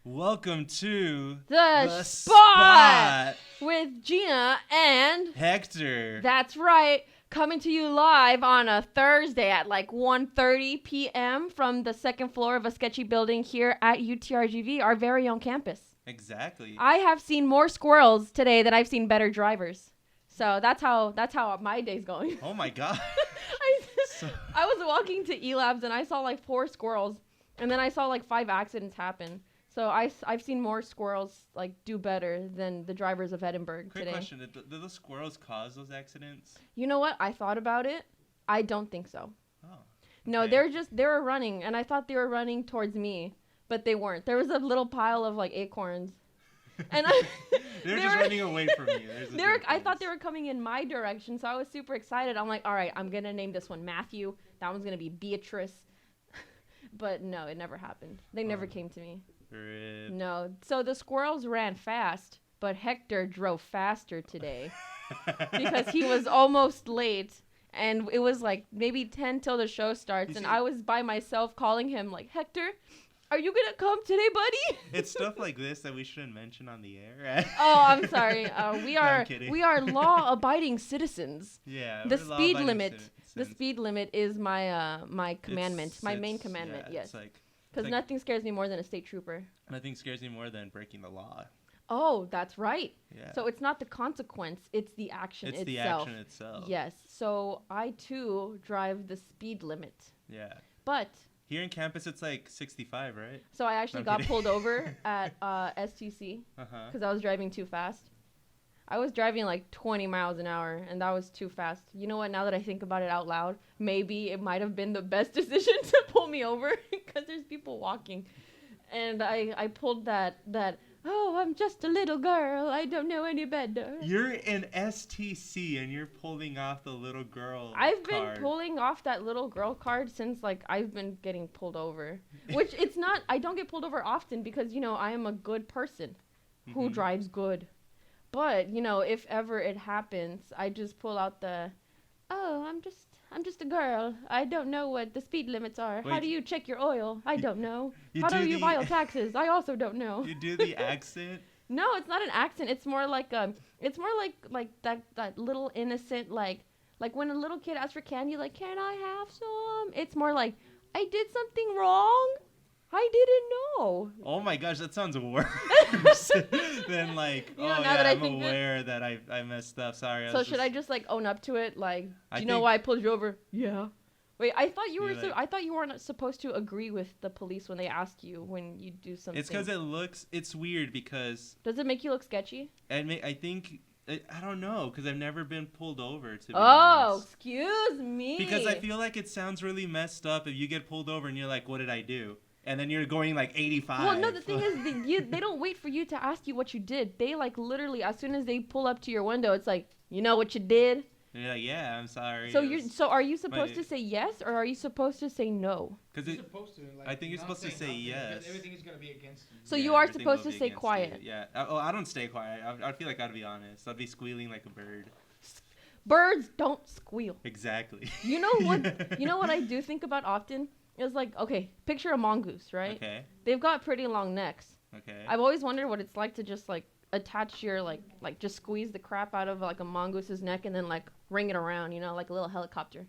Welcome to The Spot with Gina and Hector. that's right, coming to you live on a Thursday at like 1:30 p.m. from the second floor of a sketchy building here at UTRGV, our very own campus. Exactly. I have seen more squirrels today than I've seen better drivers. So that's how my day's going. Oh my god. I was walking to E-Labs and I saw like 4 squirrels, and then I saw like 5 accidents happen. So I've seen more squirrels like do better than the drivers of Edinburgh Quick today. question: Did the squirrels cause those accidents? You know what? I thought about it. I don't think so. Oh. No, okay. they were running, and I thought they were running towards me, but they weren't. There was a little pile of like acorns, and They're just running away from you. I thought they were coming in my direction, so I was super excited. I'm like, all right, I'm gonna name this one Matthew. That one's gonna be Beatrice. But no, it never happened. They never came to me. Rip. No. So the squirrels ran fast, but Hector drove faster today because he was almost late. And it was like maybe 10 till the show starts. And I was by myself calling him like, Hector, are you going to come today, buddy? It's stuff like this that we shouldn't mention on the air. Oh, I'm sorry. We I'm kidding. we are law-abiding citizens. Yeah. The we're speed law-abiding limit. citizens. The speed limit is my commandment. My main It's- commandment, yeah, yes. It's like Because nothing scares me more than a state trooper. nothing scares me more than breaking the law. Oh, that's right. Yeah. So it's not the consequence, it's the action it's itself. the action itself. Yes. So I too drive the speed limit. Yeah. But Here in campus, it's like 65, right? so I actually I'm got kidding. pulled over at STC Uh-huh. because I was driving too fast. I was driving like 20 miles an hour, and that was too fast. You know what? Now that I think about it out loud, maybe it might have been the best decision to pull me over because there's people walking. And I pulled that, oh, I'm just a little girl. I don't know any better. You're in STC and you're pulling off the little girl I've been card. pulling off that little girl card since like I've been getting pulled over. Which it's not, I don't get pulled over often because, you know, I am a good person who Mhm. drives good. But, you know, if ever it happens, I just pull out the, oh, I'm just a girl. I don't know what the speed limits are. How Wait. do you check your oil? I don't know. You How do do you the- file taxes? I also don't know. You do the accent? No, it's not an accent. It's more like it's more like that little innocent like when a little kid asks for candy, like, can I have some? It's more like, I did something wrong. I didn't know. Oh my gosh, that sounds worse than like, You know, oh now yeah, that I I'm think of it- aware that I messed up. Sorry. So should I just like own up to it? Like, do I you know think- why I pulled you over? Yeah. Wait, I thought you were. You're like- I thought you weren't supposed to agree with the police when they ask you when you do something. It's because it's weird because Does it make you look sketchy? I think, I don't know, because I've never been pulled over, to be Oh, honest. excuse me. Because I feel like it sounds really messed up if you get pulled over and you're like, what did I do? And then you're going like 85. Well, no, the thing is, they don't wait for you to ask you what you did. They, like, literally, as soon as they pull up to your window, it's like, you know what you did? And you're like, yeah, I'm sorry. So it was- are you supposed to say yes, or are you supposed to say no? Cause You're it, supposed to. Like, I think you're not supposed to say say nothing, yes. because everything is gonna be against you. So yeah, you are everything supposed will to be say against quiet. you. Yeah. I don't stay quiet. I feel like I'd be honest. I'd be squealing like a bird. Birds don't squeal. Exactly. You know what? You know what I do think about often? It's like, okay, picture a mongoose, right? Okay. They've got pretty long necks. Okay. I've always wondered what it's like to just like attach your like just squeeze the crap out of like a mongoose's neck and then like ring it around, you know, like a little helicopter.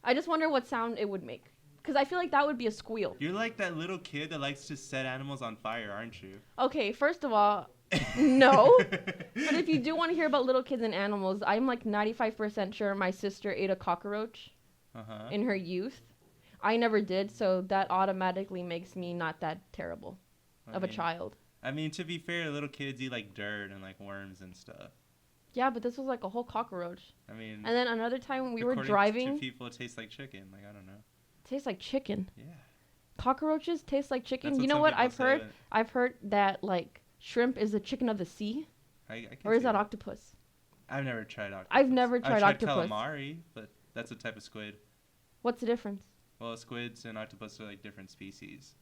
I just wonder what sound it would make, because I feel like that would be a squeal. You're like that little kid that likes to set animals on fire, aren't you? Okay, first of all, no. But if you do want to hear about little kids and animals, I'm like 95% sure my sister ate a cockroach Uh-huh. in her youth. I never did, so that automatically makes me not that terrible of a child. I mean, to be fair, little kids eat like dirt and like worms and stuff. Yeah, but this was like a whole cockroach. I mean, And then another time when we were according driving, to people, it tastes like chicken. Like, I don't know. tastes like chicken. Yeah. Cockroaches taste like chicken. That's You know some what? people I've say, heard. but I've heard that like shrimp is the chicken of the sea, I can or is see that octopus? I've never tried octopus. I've never tried octopus. calamari, but that's a type of squid. What's the difference? Well, squids and octopus are like different species.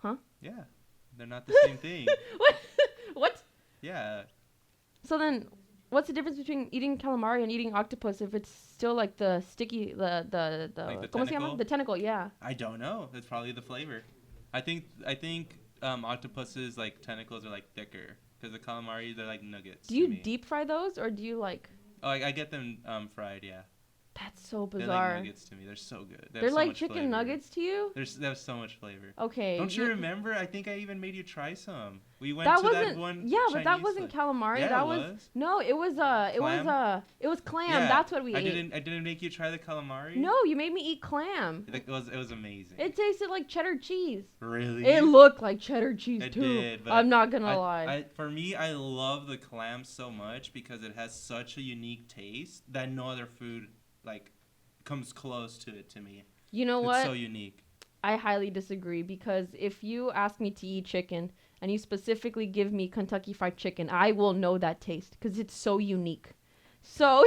Huh? Yeah. They're not the same thing. What? What? Yeah. So then, what's the difference between eating calamari and eating octopus if it's still like the sticky, Like the ¿cómo se llama? tentacle? The tentacle, yeah. I don't know. It's probably the flavor. I think octopus's like tentacles are like thicker because the calamari they're like nuggets. Do you to me. deep fry those or do you like? Oh, I get them fried. Yeah, That's so they're like bizarre. nuggets to me. They're so good. They have They're so like much chicken flavor. nuggets to you? They have so much flavor. Okay. Don't you remember? I think I even made you try some. We went That to wasn't. that one. Yeah, but that Chinese wasn't place. calamari. Yeah, that it was. was. No, it was it was clam. Yeah, That's what we I ate. didn't make you try the calamari. No, you made me eat clam. It was amazing. It tasted like cheddar cheese. Really. It looked like cheddar cheese It too. did, but I'm not gonna lie. For me, I love the clam so much because it has such a unique taste that no other food like comes close to it to me. You know It's what? so unique. I highly disagree because if you ask me to eat chicken and you specifically give me Kentucky Fried Chicken, I will know that taste because it's so unique. So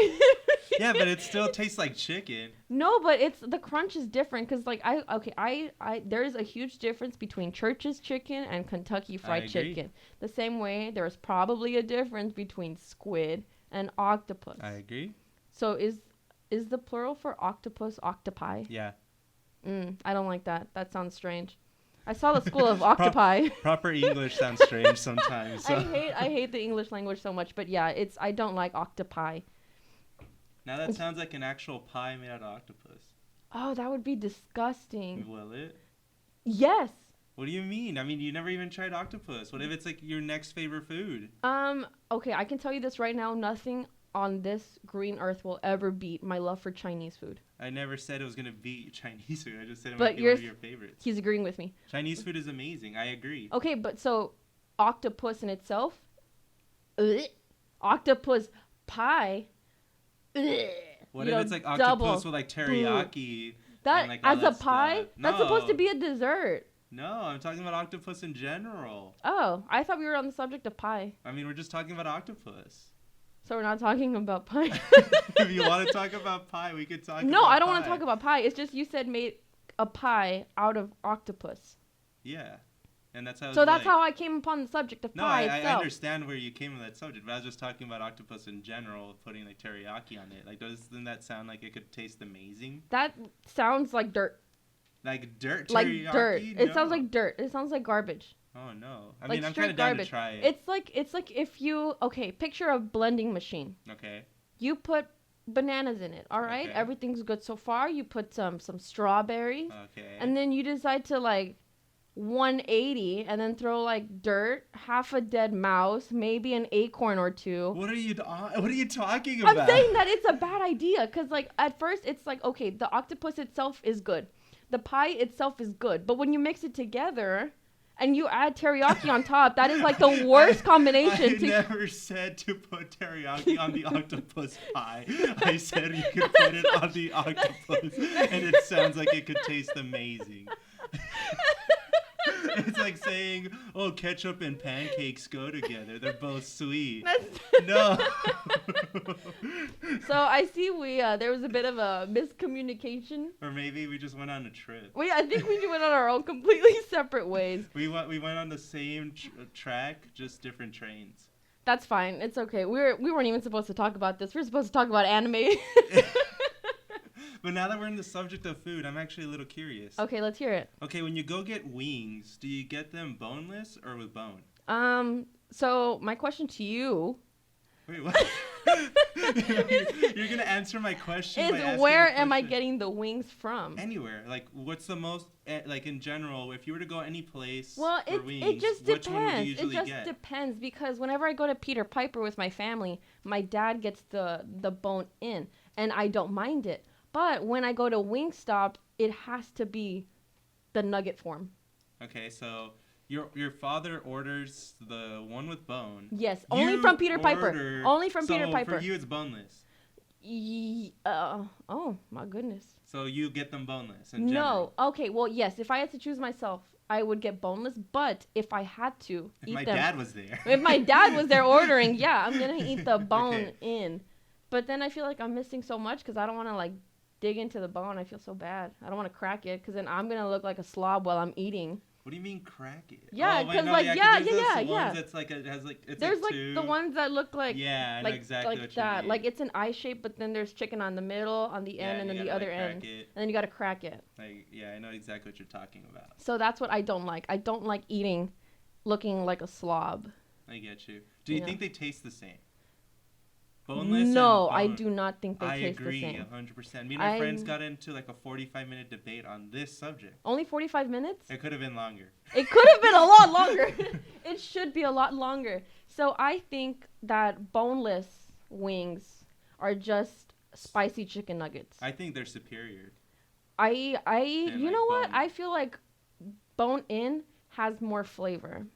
Yeah, but it still tastes like chicken. no, but it's the crunch is different because like I there is a huge difference between Church's chicken and Kentucky Fried agree. Chicken. The same way there's probably a difference between squid and octopus. I agree. So is the plural for octopus octopi? Yeah. I don't like that. That sounds strange. I saw the School of Octopi. Proper English sounds strange sometimes. So. I hate the English language so much, but yeah, I don't like octopi. Now that sounds like an actual pie made out of octopus. Oh, that would be disgusting. Will it? Yes. What do you mean? I mean, you never even tried octopus. What if it's like your next favorite food? Okay, I can tell you this right now, nothing on this green earth will ever beat my love for Chinese food. I never said it was gonna beat Chinese food. I just said it But might be one of your favorites. He's agreeing with me. Chinese food is amazing. I agree. Okay, but so octopus in itself, ugh, octopus pie. Ugh, What you if know, it's like double. octopus with like teriyaki? That and, like, all as a that pie? stuff? That's supposed to No. be a dessert. No, I'm talking about octopus in general. Oh, I thought we were on the subject of pie. I mean, we're just talking about octopus. So we're not talking about pie. If you want to talk about pie, we could talk. No, about I don't want pie. to talk about pie. It's just you said made a pie out of octopus. Yeah, and that's how. So that's how I came upon the subject of No, pie I itself. understand where you came with that subject, but I was just talking about octopus in general, putting like teriyaki on it. Like, doesn't that sound like it could taste amazing? That sounds like dirt. Like dirt Like teriyaki? dirt. It sounds No. like dirt. It sounds like garbage. Oh no! I Like mean, I'm straight kind of down garbage. to try it. It's like if you picture a blending machine. Okay. You put bananas in it. All right, Okay. everything's good so far. You put some strawberries, Okay. and then you decide to like 180 and then throw like dirt, half a dead mouse, maybe an acorn or two. What are you talking about? I'm saying that it's a bad idea because like at first it's like okay, the octopus itself is good, the pie itself is good, but when you mix it together and you add teriyaki on top, that is like the worst combination. I never said to put teriyaki on the octopus pie. I said you could put it on the octopus, and it sounds like it could taste amazing. It's like saying, "Oh, ketchup and pancakes go together. They're both sweet." No. So I see there was a bit of a miscommunication. Or maybe we just went on a trip. I think we went on our own completely separate ways. We went on the same track, just different trains. That's fine. It's okay. We weren't even supposed to talk about this. We were supposed to talk about anime. But now that we're in the subject of food, I'm actually a little curious. Okay, let's hear it. Okay, when you go get wings, do you get them boneless or with bone? So my question to you Wait, what? You're gonna answer my question by is asking where a am I question. getting the wings from? Anywhere. Like, what's the most, like, in general, if you were to go any place Well, for it wings, just which one would you depends. It usually just get? depends because whenever I go to Peter Piper with my family, my dad gets the bone in, and I don't mind it. But when I go to Wingstop, it has to be the nugget form. Okay, so your father orders the one with bone. Yes, only You from Peter Piper. order- Only from so Peter Piper. for you, it's boneless. Oh my goodness. So you get them boneless in No. general. Okay. Well, yes. If I had to choose myself, I would get boneless. But if I had to If eat my them, dad was there. if my dad was there ordering, yeah, I'm gonna eat the bone Okay. in. But then I feel like I'm missing so much because I don't want to like dig into the bone. I feel so bad. I don't want to crack it because then I'm gonna look like a slob while I'm eating. What do you mean crack it? Yeah, oh, wait, 'cause, no, like, 'cause yeah, there's yeah, those yeah, ones yeah. That's like it has like it's There's a like tube. the ones that look like Yeah, I know like exactly like what you that. mean. Like it's an eye shape, but then there's chicken on the middle, on the end, and then you the gotta, other like, end, crack it. and then you gotta crack it. Like, yeah, I know exactly what you're talking about. So that's what I don't like. I don't like eating, looking like a slob. I get you. Do you Yeah. think they taste the same? Boneless? No, and I do not think they I taste agree, the same. 100%. Me and my friends got into like a 45-minute debate on this subject. Only 45 minutes? It could have been longer. It could have been a lot longer. It should be a lot longer. So I think that boneless wings are just spicy chicken nuggets. I think they're superior. You like know what? bone. I feel like bone in has more flavor.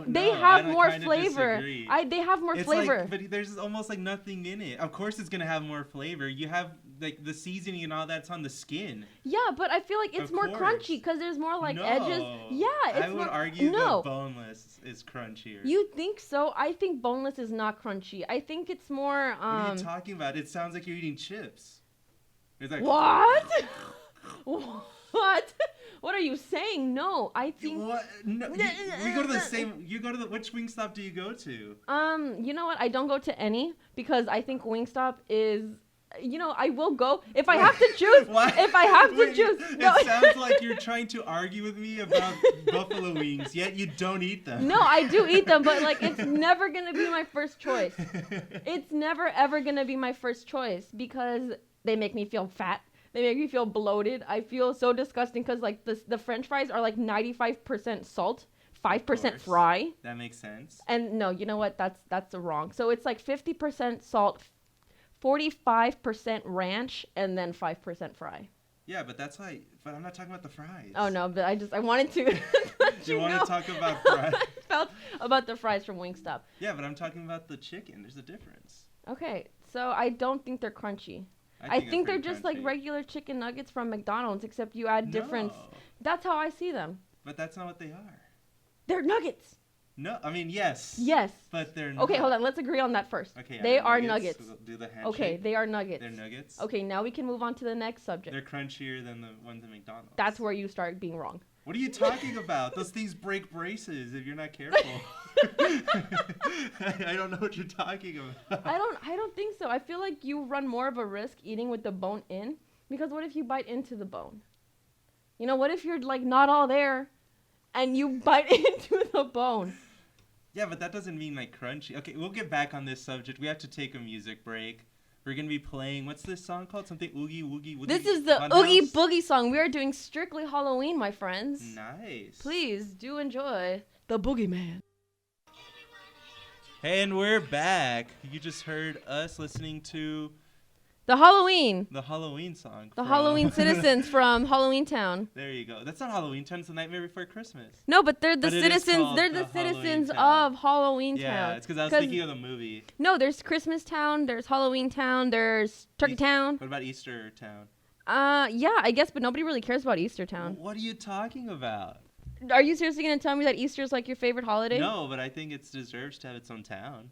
They have more flavor. They have more flavor. Like, but there's almost like nothing in it. Of course, it's gonna have more flavor. You have like the seasoning and all that's on the skin. Yeah, but I feel like it's Of more course. crunchy because there's more like No. edges. Yeah, it's I would more, argue no. that boneless is crunchier. You think so? I think boneless is not crunchy. I think it's more. What are you talking about? It sounds like you're eating chips. It's like What? What? What are you saying? No, I think. What? No, we go to the same. You go to the which Wingstop do you go to? You know what? I don't go to any because I think Wingstop is. You know, I will go if I have to choose. Why? If I have to Wait, choose. No. It sounds like you're trying to argue with me about buffalo wings, yet you don't eat them. No, I do eat them, but like it's never gonna be my first choice. It's never ever gonna be my first choice because they make me feel fat. They make me feel bloated. I feel so disgusting because like the French fries are like 95% salt, 5% fry. That makes sense. And no, you know what? That's wrong. So it's like 50% salt, 45% ranch, and then 5% fry. Yeah, but that's why. But I'm not talking about the fries. Oh no, but I wanted to. You want to talk about how fries? I felt about the fries from Wingstop. Yeah, but I'm talking about the chicken. There's a difference. Okay, so I don't think they're crunchy. I think they're just like crunchy. regular chicken nuggets from McDonald's, except you add different. No, That's how I see them. but that's not what they are. They're nuggets. No, I mean yes. Yes. But they're not. Okay, hold on. Let's agree on that first. Okay. They the are nuggets. We'll do the handshake. Okay, they are nuggets. They're nuggets. Okay, now we can move on to the next subject. They're crunchier than the ones at McDonald's. That's where you start being wrong. What are you talking about? Those things break braces if you're not careful. I don't know what you're talking about. I don't think so. I feel like you run more of a risk eating with the bone in because what if you bite into the bone? You know, what if you're like not all there and you bite into the bone? Yeah, but that doesn't mean like crunchy. Okay, we'll get back on this subject. We have to take a music break. We're going to be playing, what's this song called? Something Oogie Woogie Woogie. This is the Oogie Boogie song. We are doing strictly Halloween, my friends. Nice. Please do enjoy the Boogeyman. Hey, and we're back. You just heard us listening to The Halloween. the Halloween song. The from- Halloween Citizens from Halloween Town. There you go. That's not Halloween Town. It's The Nightmare Before Christmas. No, but they're the But it is citizens. called They're the the Halloween citizens Town. of Halloween Yeah, Town. it's because I was thinking of the movie. No, there's Christmas Town. There's Halloween Town. There's Turkey Town. What about Easter Town? Yeah, I guess, but nobody really cares about Easter Town. What are you talking about? Are you seriously gonna tell me that Easter is like your favorite holiday? No, but I think it deserves to have its own town.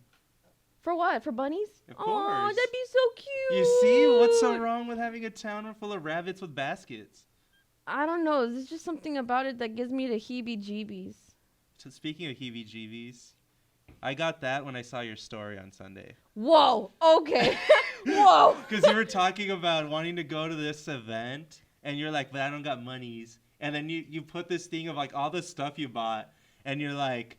For what? For bunnies? Of Oh, course. that'd be so cute. You see, what's so wrong with having a town full of rabbits with baskets? I don't know. There's just something about it that gives me the heebie-jeebies. So speaking of heebie-jeebies, I got that when I saw your story on Sunday. Whoa. Okay. Whoa. Because you were talking about wanting to go to this event, and you're like, but I don't got monies. And then you put this thing of like all the stuff you bought, and you're like,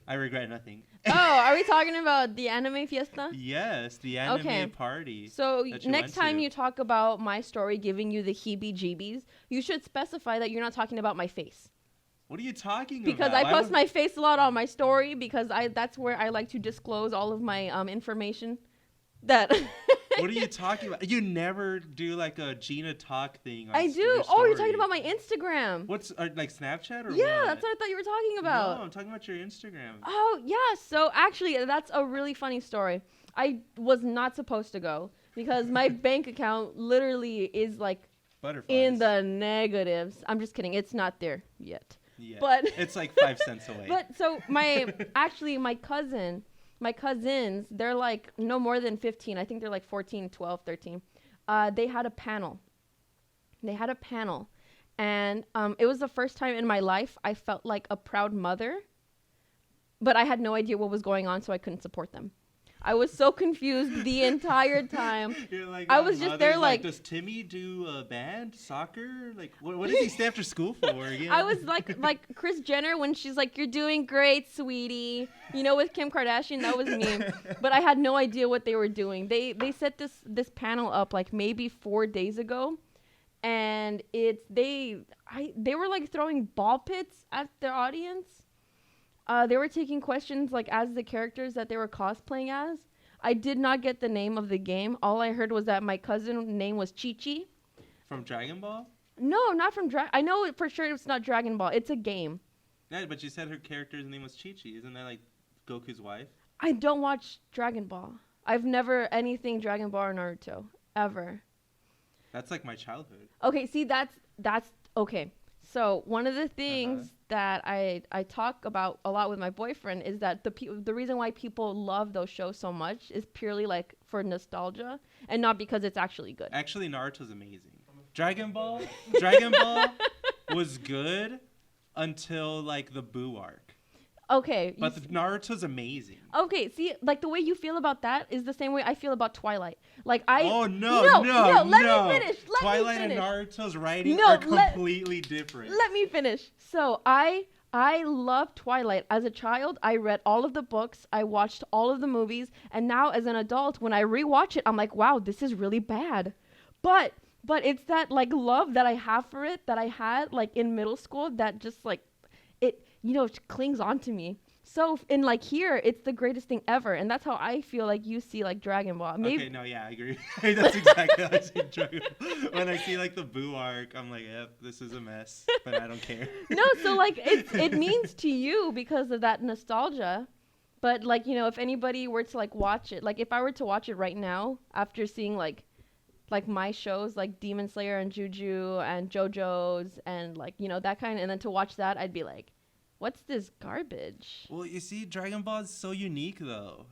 I regret nothing. Oh, are we talking about the anime fiesta? Yes, the anime Okay. party. So that you next went time to. you talk about my story giving you the heebie-jeebies, you should specify that you're not talking about my face. What are you talking Because about? I post my face a lot on my story because that's where I like to disclose all of my information. That. What are you talking about? You never do like a Gina talk thing. On I do. your Oh, you're story. talking about my Instagram. What's like Snapchat or Yeah, what? that's what I thought you were talking about. No, I'm talking about your Instagram. Oh, yeah. So actually, that's a really funny story. I was not supposed to go because my bank account literally is like Butterflies. in the negatives. I'm just kidding. It's not there yet. Yeah. But it's like 5 cents away. But so my cousins, they're like no more than 15. I think they're like 14, 12, 13. They had a panel. And it was the first time in my life I felt like a proud mother, but I had no idea what was going on, so I couldn't support them. I was so confused the entire time. You're like, I that was just mother's there like, does Timmy do band, soccer? Like, what does he stay after school for again? I was like Kris Jenner when she's like, "You're doing great, sweetie." You know, with Kim Kardashian, that was me. But I had no idea what they were doing. They set this panel up like maybe 4 days ago, and they were like throwing ball pits at their audience. They were taking questions like as the characters that they were cosplaying as. I did not get the name of the game. All I heard was that my cousin's name was Chi-Chi. From Dragon Ball? No, not from I know it for sure it's not Dragon Ball. It's a game. Yeah, but you said her character's name was Chi-Chi. Isn't that like Goku's wife? I don't watch Dragon Ball. I've never anything Dragon Ball or Naruto ever. That's like my childhood. Okay, see that's okay. So one of the things that I talk about a lot with my boyfriend is that the reason why people love those shows so much is purely like for nostalgia and not because it's actually good. Actually, Naruto's amazing. Dragon Ball was good until like the Boo arc. Okay. But Naruto's amazing. Okay, see, like the way you feel about that is the same way I feel about Twilight. Like no, let me finish. Twilight and Naruto's writing are completely different. Let me finish. So I loved Twilight. As a child, I read all of the books, I watched all of the movies, and now as an adult, when I rewatch it, I'm like, wow, this is really bad. But it's that like love that I have for it that I had like in middle school that just like it clings on to me. So in like here, it's the greatest thing ever, and that's how I feel like you see like Dragon Ball. Maybe. Okay, no, yeah, I agree. That's exactly how I see Dragon Ball. When I see like the Boo arc, I'm like, yep, this is a mess, but I don't care. No, so like it means to you because of that nostalgia, but like if anybody were to like watch it, like if I were to watch it right now after seeing like my shows like Demon Slayer and Juju and JoJo's and like that kind, and then to watch that, I'd be like, what's this garbage? Well, you see, Dragon Ball is so unique, though.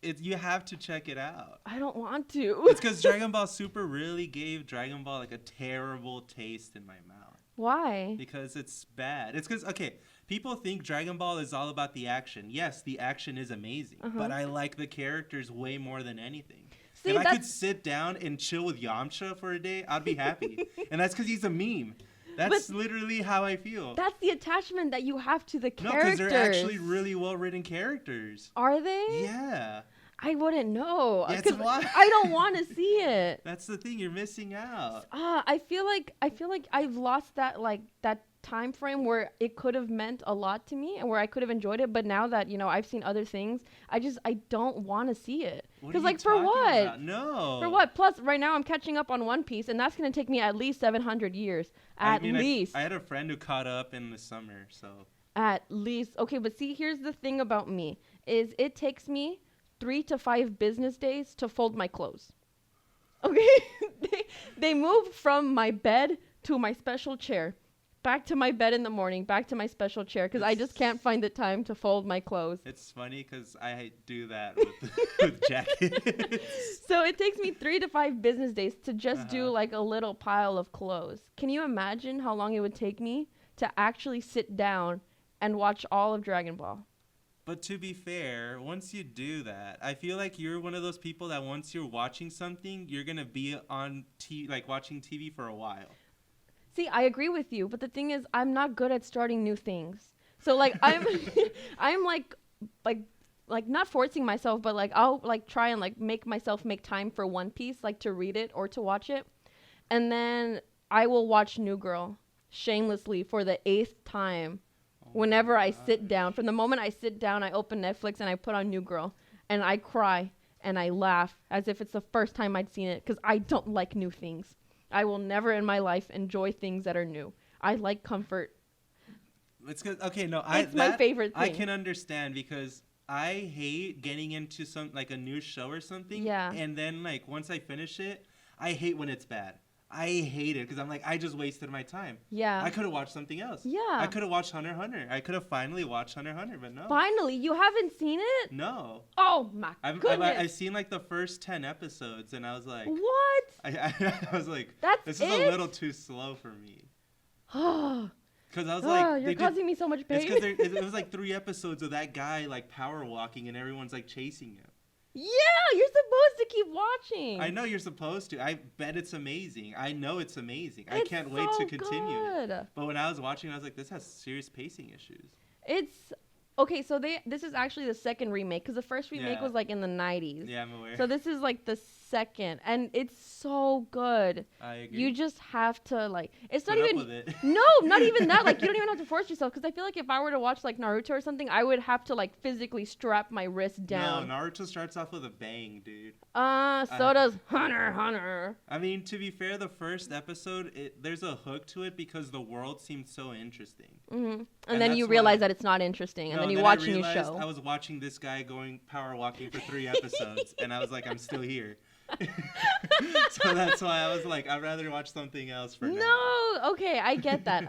You have to check it out. I don't want to. It's because Dragon Ball Super really gave Dragon Ball like a terrible taste in my mouth. Why? Because it's bad. It's because, okay, people think Dragon Ball is all about the action. Yes, the action is amazing, but I like the characters way more than anything. See, if I could sit down and chill with Yamcha for a day, I'd be happy. And that's because he's a meme. That's literally how I feel. That's the attachment that you have to the characters. No, because they're actually really well-written characters. Are they? Yeah. I wouldn't know. That's why. I don't want to see it. That's the thing. You're missing out. I feel like I've lost that time frame where it could have meant a lot to me and where I could have enjoyed it. But now that I've seen other things, I don't want to see it. Because like for what? About? No. For what? Plus, right now I'm catching up on One Piece, and that's gonna take me at least 700 years. At least. I had a friend who caught up in the summer, so. At least. Okay, but see, here's the thing about me is it takes me 3 to 5 business days to fold my clothes. Okay, they move from my bed to my special chair. Back to my bed in the morning, back to my special chair, because I just can't find the time to fold my clothes. It's funny because I do that with jackets. So it takes me 3 to 5 business days to just do like a little pile of clothes. Can you imagine how long it would take me to actually sit down and watch all of Dragon Ball? But to be fair, once you do that, I feel like you're one of those people that once you're watching something, you're going to be on watching TV for a while. See, I agree with you, but the thing is, I'm not good at starting new things. So like I'm like not forcing myself, but like I'll like try and like make myself make time for One Piece, like to read it or to watch it. And then I will watch New Girl shamelessly for the 8th time whenever I sit down. From the moment I sit down, I open Netflix and I put on New Girl and I cry and I laugh as if it's the first time I'd seen it because I don't like new things. I will never in my life enjoy things that are new. I like comfort. It's good. Okay, no, it's my favorite thing. I can understand because I hate getting into a new show or something. Yeah. And then like once I finish it, I hate when it's bad. I hate it because I'm like, I just wasted my time. Yeah. I could have watched something else. Yeah. I could have watched Hunter x Hunter. I could have finally watched Hunter x Hunter, but no. Finally? You haven't seen it? No. Oh, my goodness. I've seen like the first 10 episodes, and I was like... What? I was like, That's this is a little too slow for me. Because I was like, you're causing me so much pain. It's because it was like 3 episodes of that guy like power walking and everyone's like chasing him. Yeah, you're supposed to keep watching. I know you're supposed to. I bet it's amazing. I know it's amazing. I can't wait to continue it. But when I was watching, I was like, this has serious pacing issues. It's okay. So this is actually the second remake because the first remake was like in the 90s. Yeah, I'm aware. So this is like the second, and it's so good. I agree. You just have to like. It's not Put even. up with it. No, not even that. Like you don't even have to force yourself because I feel like if I were to watch like Naruto or something, I would have to like physically strap my wrist down. No, Naruto starts off with a bang, dude. So does Hunter. I mean, to be fair, the first episode, there's a hook to it because the world seems so interesting. Mm-hmm. And then you realize that it's not interesting, and then you watch a new show. I was watching this guy going power walking for 3 episodes, and I was like, I'm still here. So that's why I was like, I'd rather watch something else for now. No, okay, I get that.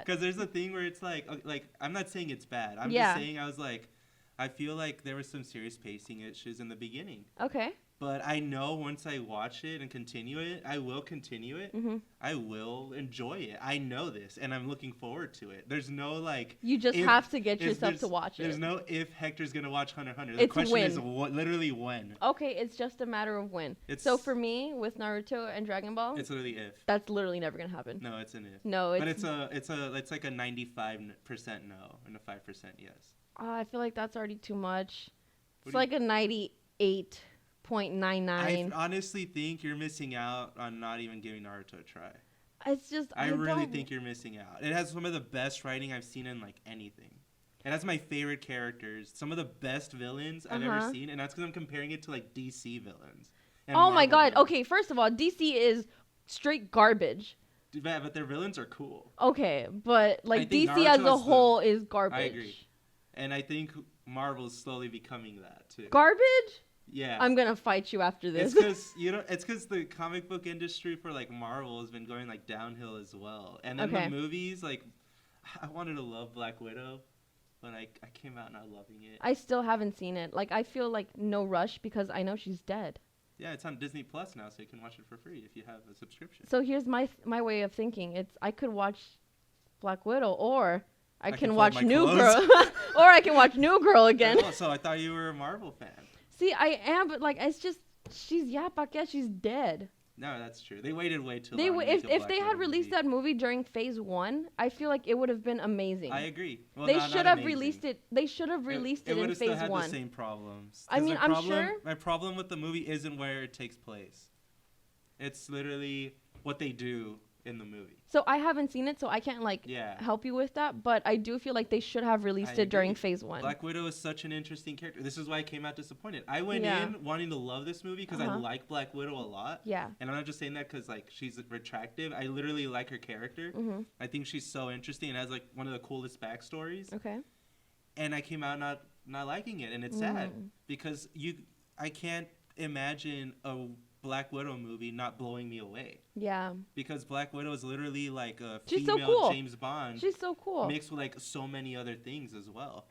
Because there's a thing where it's like I'm not saying it's bad. I'm just saying I was like, I feel like there was some serious pacing issues in the beginning. Okay. But I know once I watch it and continue it, I will continue it. Mm-hmm. I will enjoy it. I know this, and I'm looking forward to it. There's no like. You just have to get yourself to watch it. There's no if Hector's gonna watch Hunter x Hunter. The question is literally when. Okay, it's just a matter of when. So for me, with Naruto and Dragon Ball, it's literally if. That's literally never gonna happen. No, it's an if. No, but it's like a 95% no and a 5% yes. I feel like that's already too much. It's like a 98.99. I honestly think you're missing out on not even giving Naruto a try. It's just I really think you're missing out. It has some of the best writing I've seen in like anything. It has my favorite characters, some of the best villains I've ever seen, and that's because I'm comparing it to like DC villains. Oh my god! Okay, first of all, DC is straight garbage. But their villains are cool. Okay, but like DC as a whole is garbage. I agree, and I think Marvel's slowly becoming that too. Garbage? Yeah. I'm gonna fight you after this. It's because the comic book industry for like Marvel has been going like downhill as well, and then the movies like I wanted to love Black Widow, but I came out not loving it. I still haven't seen it. Like I feel like no rush because I know she's dead. Yeah, it's on Disney Plus now, so you can watch it for free if you have a subscription. So here's my way of thinking. It's I could watch Black Widow or I can watch New Girl or I can watch New Girl again. Oh, so I thought you were a Marvel fan. See, I am, but like it's just she's she's dead. No, that's true. They waited way too long. If they had released that movie during Phase 1, I feel like it would have been amazing. I agree. Well, they should have released it. They should have released it in Phase 1. It would have still had the same problems. I mean, I'm sure. My problem with the movie isn't where it takes place. It's literally what they do in the movie. So I haven't seen it, so I can't help you with that. But I do feel like they should have released it during Phase 1. Black Widow is such an interesting character. This is why I came out disappointed. I went in wanting to love this movie because I like Black Widow a lot. Yeah. And I'm not just saying that because like she's attractive. I literally like her character. Mm-hmm. I think she's so interesting and has like one of the coolest backstories. Okay. And I came out not liking it, and it's sad because I can't imagine a Black Widow movie not blowing me away. Yeah. Because Black Widow is literally like a She's female so cool. James Bond. She's so cool. Mixed with like so many other things as well.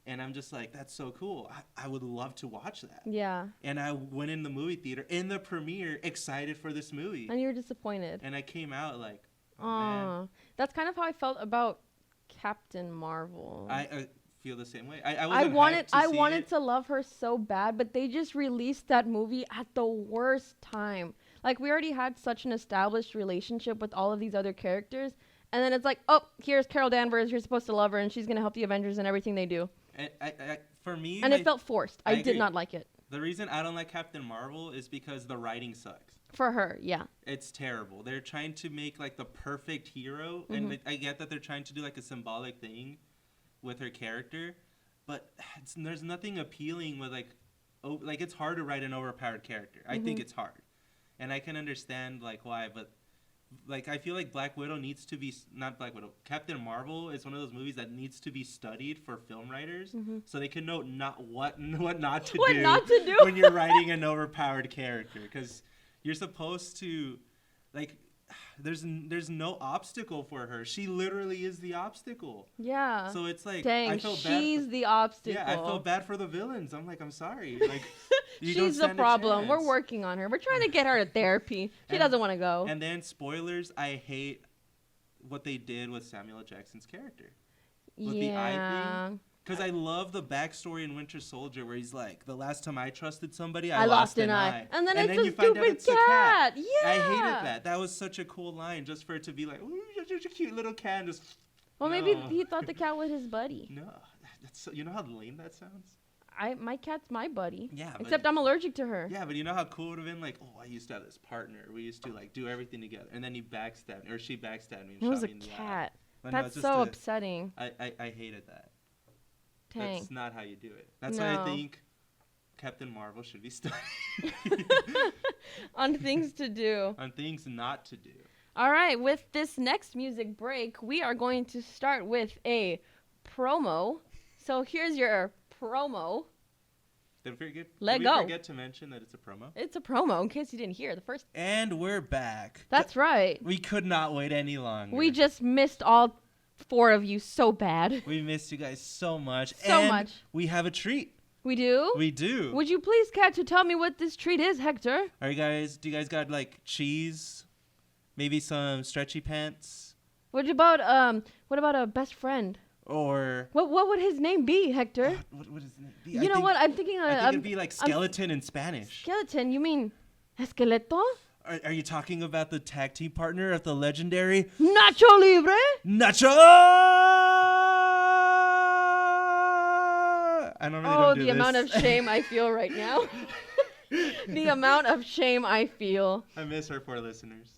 And I'm just like, that's so cool. I would love to watch that. Yeah. And I went in the movie theater in the premiere excited for this movie. And you were disappointed. And I came out like, oh, man. That's kind of how I felt about Captain Marvel. I feel the same way. I wanted to love her so bad, but they just released that movie at the worst time. Like we already had such an established relationship with all of these other characters, and then it's like, oh, here's Carol Danvers. You're supposed to love her, and she's gonna help the Avengers and everything they do. For me, and it felt forced. I did not like it. The reason I don't like Captain Marvel is because the writing sucks. For her, yeah. It's terrible. They're trying to make like the perfect hero, and I get that they're trying to do like a symbolic thing with her character, but there's nothing appealing with like it's hard to write an overpowered character. I think it's hard, and I can understand like why, but like I feel like Black Widow needs to be not Black Widow. Captain Marvel is one of those movies that needs to be studied for film writers, so they can know what not to do when you're writing an overpowered character, because you're supposed to like. There's no obstacle for her. She literally is the obstacle. Yeah. So it's like, dang, I felt she's the obstacle. Yeah, I felt bad for the villains. I'm like, I'm sorry. Like, she's the problem. We're working on her. We're trying to get her to therapy. She doesn't want to go. And then spoilers. I hate what they did with Samuel L. Jackson's character. With the eye thing. Because I love the backstory in Winter Soldier where he's like, the last time I trusted somebody, I lost an eye. And then it's a stupid cat. Yeah. I hated that. That was such a cool line just for it to be like, ooh, you're such a cute little cat. Just, well, maybe he thought the cat was his buddy. No. That's so, you know how lame that sounds? My cat's my buddy. Yeah. Except I'm allergic to her. Yeah, but you know how cool it would have been? Like, oh, I used to have this partner. We used to, like, do everything together. And then he backstabbed me, or she backstabbed me and shot me in the eye. It was a cat. That's so upsetting. I hated that. Dang. That's not how you do it. That's why I think Captain Marvel should be studied. On things to do. On things not to do. All right, with this next music break, we are going to start with a promo. So here's your promo. Did we go. Forget to mention that it's a promo? It's a promo, in case you didn't hear the first. And we're back. That's right. We could not wait any longer. We just missed all 4 of you so bad. We missed you guys so much. So much. We have a treat. We do? We do. Would you please care to tell me what this treat is, Hector? All right, guys. Do you guys got, like, cheese? Maybe some stretchy pants? What about a best friend? Or what would his name be, Hector? What is his name be? You know what? I'm thinking I think it'd be like skeleton in Spanish. Skeleton? You mean esqueleto? Are you talking about the tag team partner of the legendary Nacho Libre? Nacho! I don't really do the amount of shame I feel right now. The amount of shame I feel. I miss our 4 listeners.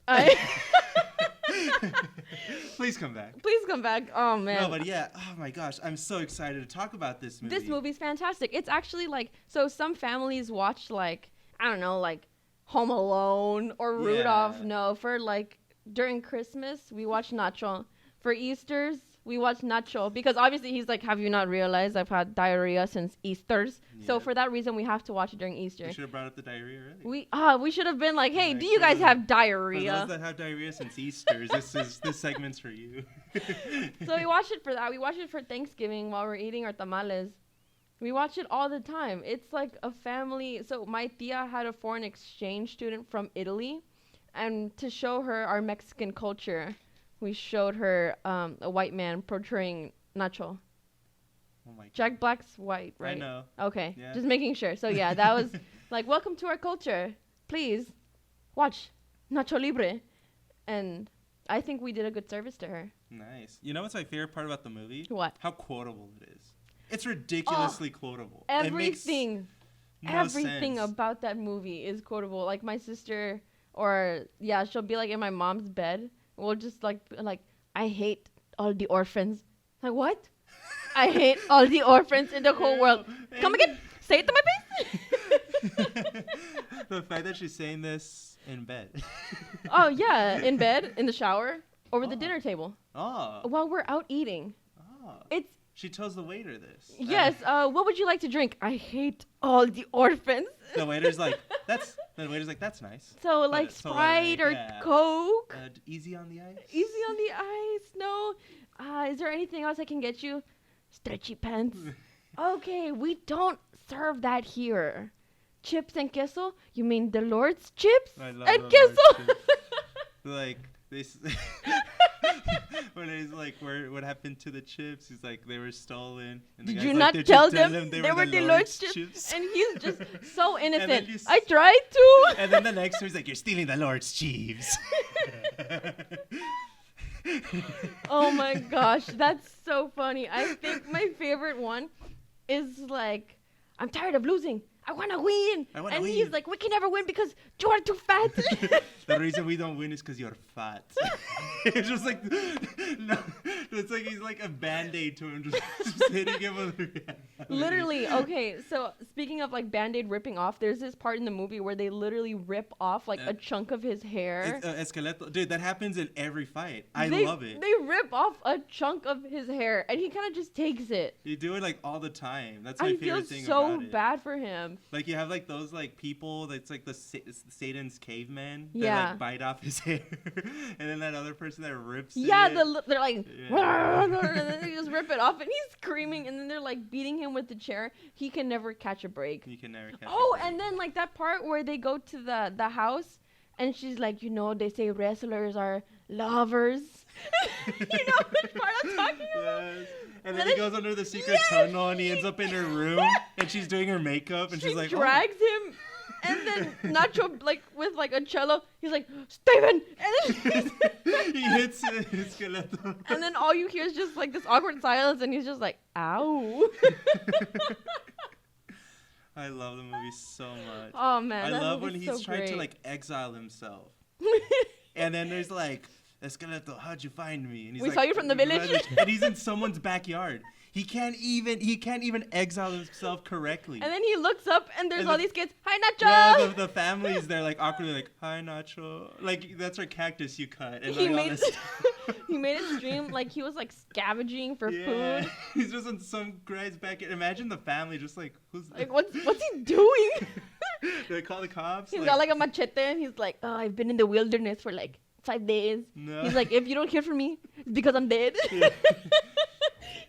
Please come back. Please come back. Oh, man. No, but yeah. Oh, my gosh. I'm so excited to talk about this movie. This movie's fantastic. It's actually like, so some families watch like, I don't know, like Home Alone or Rudolph. Yeah. No, for like during Christmas, we watch Nacho. For Easter's, we watch Nacho because obviously he's like, have you not realized I've had diarrhea since Easter's? Yeah. So for that reason, we have to watch it during Easter. We should have brought up the diarrhea already. We should have been like, hey, do you guys have diarrhea? For those that have diarrhea since Easter's, this segment's for you. So we watch it for that. We watch it for Thanksgiving while we're eating our tamales. We watch it all the time. It's like a family. So my tia had a foreign exchange student from Italy, and to show her our Mexican culture, we showed her a white man portraying Nacho. Oh my God. Jack Black's white, right? I know. Okay, yeah. Just making sure. So yeah, that was like, welcome to our culture. Please watch Nacho Libre. And I think we did a good service to her. Nice. You know what's my favorite part about the movie? What? How quotable it is. It's ridiculously quotable. Everything. Everything sense. about that movie is quotable. Like my sister, she'll be like in my mom's bed. We'll just like, I hate all the orphans. Like, what? I hate all the orphans in the whole world. Come again. Say it to my face. The fact that she's saying this in bed. Oh, yeah. In bed, in the shower, over the dinner table. Oh. While we're out eating. Oh. She tells the waiter this. Yes. What would you like to drink? I hate all the orphans. The waiter's like, that's nice. So like Sprite or Coke. Easy on the ice. Easy on the ice. No. Is there anything else I can get you? Stretchy pants. Okay, we don't serve that here. Chips and queso? You mean the Lord's chips and queso? Like this. When he's like, what happened to the chips? He's like, they were stolen. And Did you not tell them they were the Lord's chips? And he's just so innocent. I tried to. And then the next time he's like, you're stealing the Lord's chips. Oh my gosh, that's so funny. I think my favorite one is like, I'm tired of losing. I want to win. And he's like, we can never win because you are too fat. The reason we don't win is because you're fat. It's just like, no, it's like he's like a Band-Aid to him, just hitting him with reality. Literally, okay, so speaking of like Band-Aid ripping off, there's this part in the movie where they literally rip off like a chunk of his hair. Esqueleto. Dude, that happens in every fight. I love it. They rip off a chunk of his hair and he kind of just takes it. You do it like all the time. That's my favorite thing about it. I feel so bad for him. Like you have like those like people that's like the Satan's cavemen that like bite off his hair, and then that other person that rips it. Yeah, they're like, and then they just rip it off, and he's screaming, and then they're like beating him with the chair. He can never catch a break. He can never catch a break. And then like that part where they go to the house, and she's like, they say wrestlers are lovers. You know which part I'm talking about? Yes. And then he goes under the secret tunnel and he ends up in her room and she's doing her makeup and she's like, drags him. And then Nacho, like, with, like, a cello, he's like, Steven! And then he hits his skeleton. And then all you hear is just, like, this awkward silence, and he's just like, ow. I love the movie so much. Oh, man. I love when he's trying to, like, exile himself. And then there's, like, Esqueleto, how'd you find me? And he's we like, saw you from the village. And he's in someone's backyard. He can't even exile himself correctly. And then he looks up and there's all these kids. Hi, Nacho. Yeah, the families, they're like awkwardly like, hi, Nacho. Like, that's our cactus you cut. And he made it stream like he was like scavenging for food. He's just in some guy's backyard. Imagine the family just like, who's like, what's he doing? They call the cops. He's got like a machete and he's like, oh, I've been in the wilderness for like 5 days. No. He's like, if you don't hear from me, it's because I'm dead. Yeah.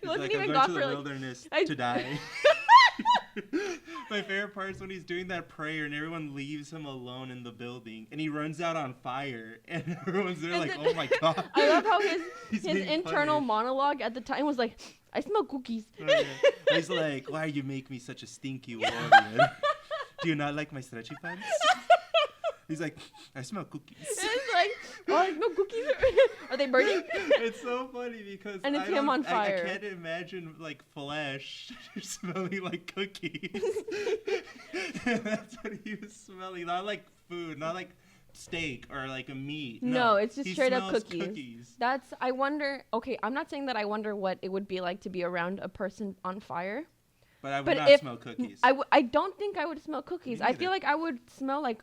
He wasn't even gone for the wilderness to die. My favorite part is when he's doing that prayer and everyone leaves him alone in the building and he runs out on fire and everyone's there like, oh my god. I love how his internal monologue at the time was like, I smell cookies. Oh, yeah. He's like, why you make me such a stinky warrior? Do you not like my stretchy pants? He's like, I smell cookies. And it's like, oh, I smell cookies. Are they burning? It's so funny because and it's him on fire. I can't imagine like flesh smelling like cookies. That's what he was smelling. Not like food, not like steak or like a meat. No, it's just straight up cookies. I wonder, okay, I'm not saying that I wonder what it would be like to be around a person on fire. But I would not smell cookies. I don't think I would smell cookies. I feel like I would smell like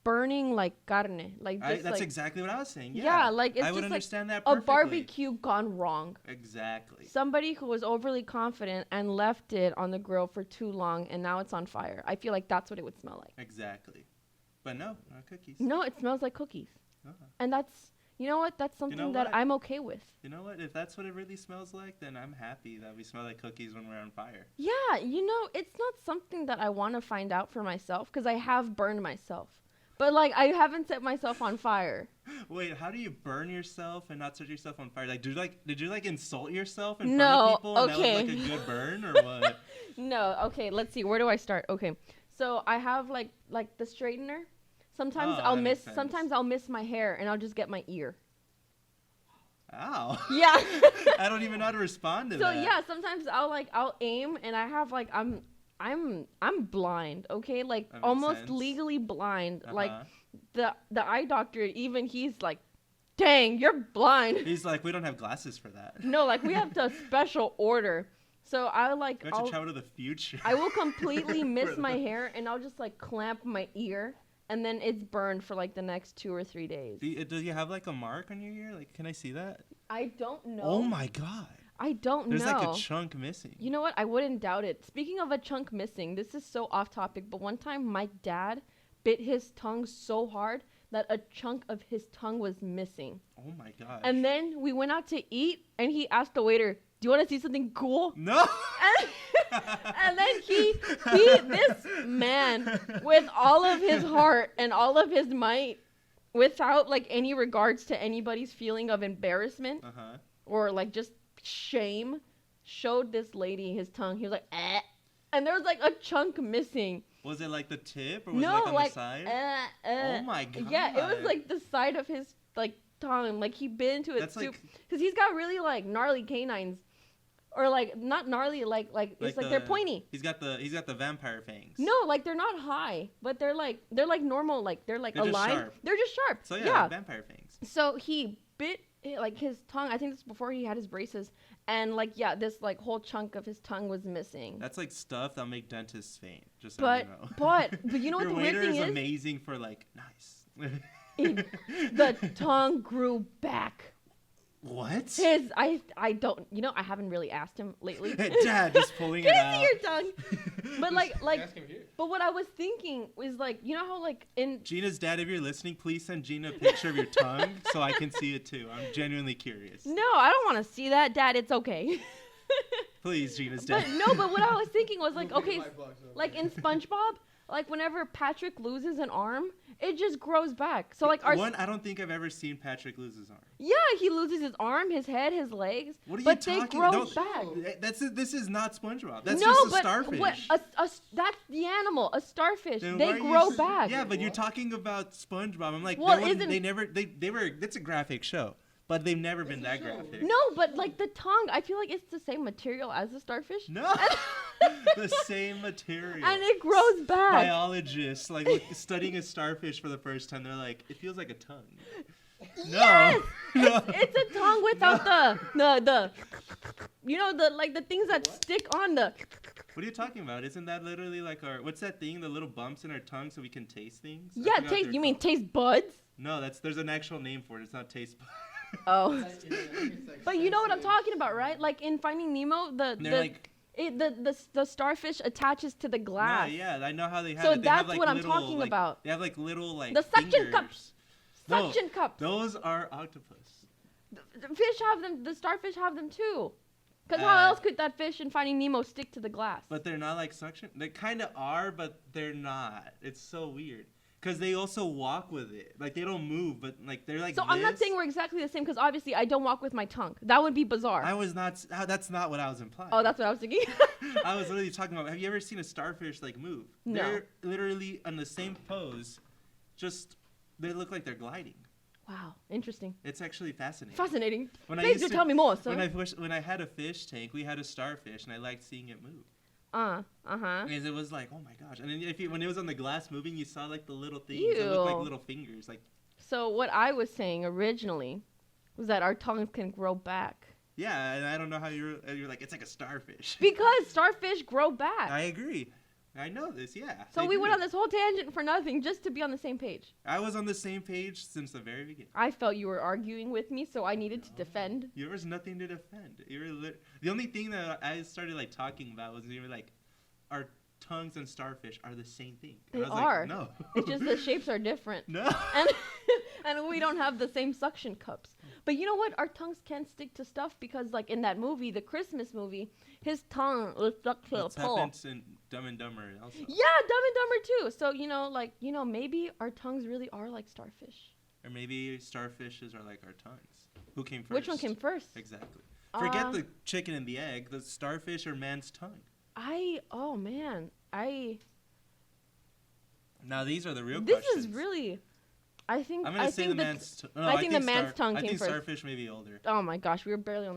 burning like carne, like just, that's like, exactly what I was saying. Yeah, like it's I would just understand like that perfectly. A barbecue gone wrong. Exactly. Somebody who was overly confident and left it on the grill for too long, and now it's on fire. I feel like that's what it would smell like. Exactly, but no, not cookies. No, it smells like cookies, and that's you know what? That's something that I'm okay with. You know what? If that's what it really smells like, then I'm happy that we smell like cookies when we're on fire. Yeah, you know, it's not something that I want to find out for myself because I have burned myself. But, like, I haven't set myself on fire. Wait, how do you burn yourself and not set yourself on fire? Like, did you insult yourself in front of people and that was, like, a good burn or what? No, okay, let's see. Where do I start? Okay, so I have, like the straightener. Sometimes I'll miss my hair and I'll just get my ear. Ow. Yeah. I don't even know how to respond to that. So, yeah, sometimes I'll aim and I have, like, I'm blind, okay? Like almost legally blind. Like the eye doctor, even he's like, dang, you're blind. He's like, we don't have glasses for that. No, like we have to special order. So I'll travel to the future. I will completely miss my hair and I'll just like clamp my ear and then it's burned for like the next 2 or 3 days. Do you have like a mark on your ear? Like, can I see that? I don't know. Oh my god. I don't know. There's like a chunk missing. You know what? I wouldn't doubt it. Speaking of a chunk missing, this is so off topic, but one time my dad bit his tongue so hard that a chunk of his tongue was missing. Oh my gosh. And then we went out to eat and he asked the waiter, do you want to see something cool? No. And then this man, with all of his heart and all of his might, without like any regards to anybody's feeling of embarrassment or like just shame, showed this lady his tongue. He was like, eh. And there was like a chunk missing. Was it like the tip or was it like on the side? Oh my god. Yeah, it was like the side of his like tongue. Like he bit into it because he's got really like gnarly canines. Or like not gnarly, like it's like they're pointy. He's got the vampire fangs. No, like they're not high, but they're like normal, like they're aligned. Sharp. They're just sharp. So yeah, vampire fangs. So he bit like his tongue. I think this is before he had his braces, and like this like whole chunk of his tongue was missing. That's like stuff that'll make dentists faint. Just so but, you know. but you know what the weird thing is? Your waiter is amazing for like nice. The tongue grew back. What? I don't, you know, I haven't really asked him lately. Dad, just pulling it out. Can I see your tongue? But like, but what I was thinking was like, you know how like in Gina's dad, if you're listening, please send Gina a picture of your tongue so I can see it too. I'm genuinely curious. No, I don't want to see that, Dad. It's okay. Please, Gina's dad. But what I was thinking was like, okay, like in SpongeBob, like whenever Patrick loses an arm, it just grows back. So like I don't think I've ever seen Patrick lose his arm. Yeah, he loses his arm, his head, his legs. What are but you they talking? grow back. This is not SpongeBob. That's no, just a but starfish. That's the animal. A starfish. Then they grow back. Yeah, but you're talking about SpongeBob. I'm like, well, they were. That's a graphic show. But they've never been that graphic. No, but like the tongue, I feel like it's the same material as the starfish. No, the same material. And it grows back. Biologists, like studying a starfish for the first time, they're like, it feels like a tongue. No, yes! no. It's a tongue without the you know, the things that stick on the. What are you talking about? Isn't that literally like what's that thing? The little bumps in our tongue so we can taste things? Yeah, taste. You mean taste buds? No, there's an actual name for it. It's not taste buds. Oh. But you know what I'm talking about, right? Like in Finding Nemo, the starfish attaches to the glass. No, yeah, I know how they have so it. They that's have, like, what I'm little, talking about. They have like little like the suction fingers. cups. Suction cups. Those are octopus. The fish have them. The starfish have them too. Because how else could that fish in Finding Nemo stick to the glass? But they're not like suction. They kind of are, but they're not. It's so weird. Because they also walk with it. Like, they don't move, but, like, they're like So I'm not saying we're exactly the same, because obviously I don't walk with my tongue. That would be bizarre. That's not what I was implying. Oh, that's what I was thinking? I was literally talking about, have you ever seen a starfish, like, move? No. They're literally on the same pose, just, they look like they're gliding. Wow, interesting. It's actually fascinating. Fascinating. Please do tell me more, sir. When I had a fish tank, we had a starfish, and I liked seeing it move. Because it was like, oh my gosh. And then when it was on the glass moving, you saw like the little things. Ew. It looked like little fingers. Like. So what I was saying originally was that our tongues can grow back. Yeah, and I don't know how you're like, it's like a starfish. Because starfish grow back. I agree. I know this, yeah. So we went on this whole tangent for nothing, just to be on the same page. I was on the same page since the very beginning. I felt you were arguing with me, so I needed to defend. There was nothing to defend. The only thing that I started like talking about was you were like, our tongues and starfish are the same thing. They are. Like, no. It's just the shapes are different. No. And we don't have the same suction cups. But you know what? Our tongues can stick to stuff because, like in that movie, the Christmas movie, his tongue was stuck to a pole. Happens in Dumb and Dumber also. Yeah, Dumb and Dumber too. So maybe our tongues really are like starfish. Or maybe starfishes are like our tongues. Who came first? Which one came first? Exactly. Forget the chicken and the egg. The starfish or man's tongue. Now these are the real questions. This is really. I think I'm gonna say the man's tongue. No, I think the man's tongue came first. I first. think starfish may be older. Oh my gosh, we are finally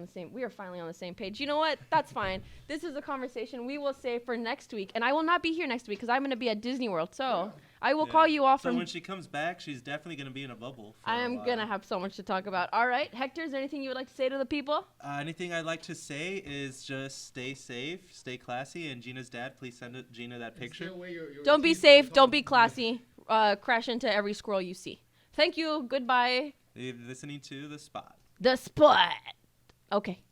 on the same page. You know what? That's fine. This is a conversation we will save for next week, and I will not be here next week because I'm gonna be at Disney World. So I will call you off. So when she comes back, she's definitely gonna be in a bubble. I am gonna have so much to talk about. All right, Hector, is there anything you would like to say to the people? Anything I'd like to say is just stay safe, stay classy, and Gina's dad, please send Gina that picture. Don't be safe. Don't be classy. Crash into every squirrel you see. Thank you. Goodbye. You're listening to The Spot. The Spot. Okay.